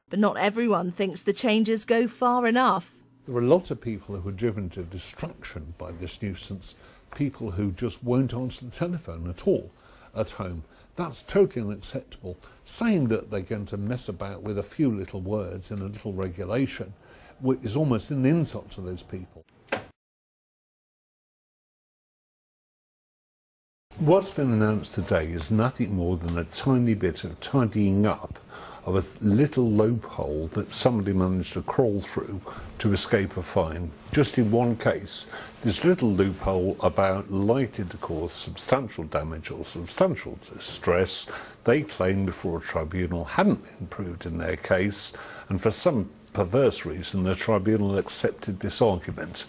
But not everyone thinks the changes go far enough. There are a lot of people who are driven to destruction by this nuisance, people who just won't answer the telephone at all at home. That's totally unacceptable. Saying that they're going to mess about with a few little words in a little regulation is almost an insult to those people. What's been announced today is nothing more than a tiny bit of tidying up of a little loophole that somebody managed to crawl through to escape a fine. Just in one case, this little loophole about likely to cause substantial damage or substantial distress, they claimed before a tribunal hadn't been proved in their case, and for some perverse reason the tribunal accepted this argument.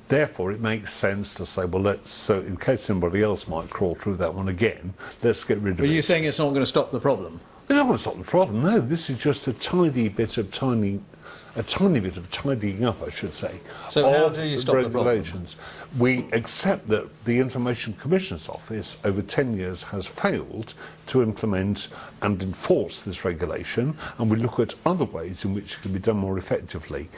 Therefore, it makes sense to say, well, so in case somebody else might crawl through that one again, let's get rid of it. But you're saying it's not going to stop the problem? It's not going to stop the problem, no. This is just a tiny bit of tidying up, I should say, so how do you stop regulations. The problem? We accept that the Information Commissioner's Office over 10 years has failed to implement and enforce this regulation, and we look at other ways in which it can be done more effectively.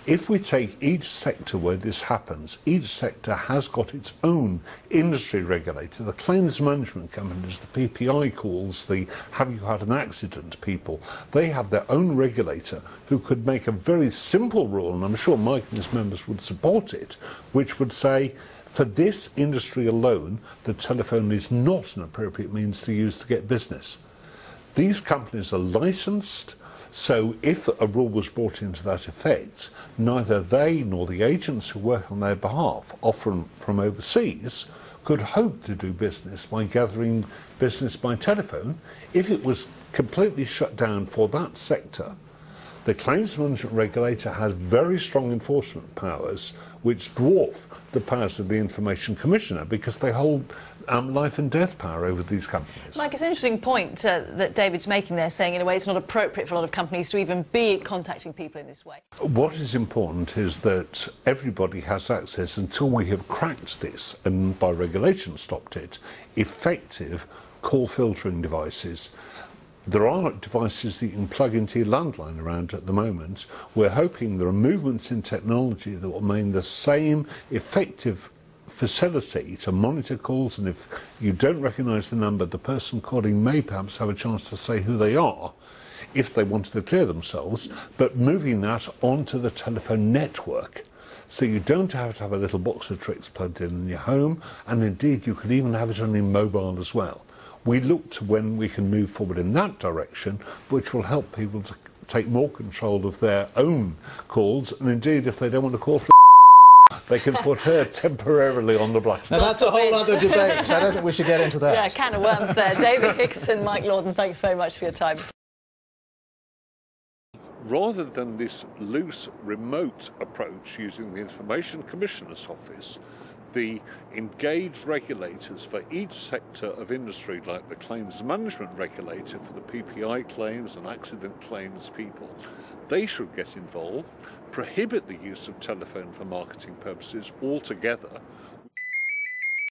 If we take each sector where this happens, each sector has got its own industry regulator. The claims management companies, the PPI calls, the have you had an accident people, they have their own regulator who could make a very simple rule, and I'm sure Mike and his members would support it, which would say, for this industry alone, the telephone is not an appropriate means to use to get business. These companies are licensed, so if a rule was brought into that effect, neither they nor the agents who work on their behalf, often from overseas, could hope to do business by gathering business by telephone. If it was completely shut down for that sector, the claims management regulator has very strong enforcement powers which dwarf the powers of the Information Commissioner because they hold life and death power over these companies. Mike, it's an interesting point that David's making there, saying in a way it's not appropriate for a lot of companies to even be contacting people in this way. What is important is that everybody has access, until we have cracked this and by regulation stopped it, effective call filtering devices. There are devices that you can plug into your landline around at the moment. We're hoping there are movements in technology that will mean the same effective facility to monitor calls, and if you don't recognise the number, the person calling may perhaps have a chance to say who they are if they wanted to clear themselves, but moving that onto the telephone network. So you don't have to have a little box of tricks plugged in your home, and indeed you could even have it on your mobile as well. We look to when we can move forward in that direction, which will help people to take more control of their own calls, and indeed if they don't want to call for they can put her temporarily on the blacklist. Now that's a whole other debate. I don't think we should get into that. Yeah, can of worms there. David Hickson, Mike Lawden, thanks very much for your time. Rather than this loose, remote approach using the Information Commissioner's Office, the engaged regulators for each sector of industry, like the claims management regulator for the PPI claims and accident claims people, they should get involved, prohibit the use of telephone for marketing purposes altogether,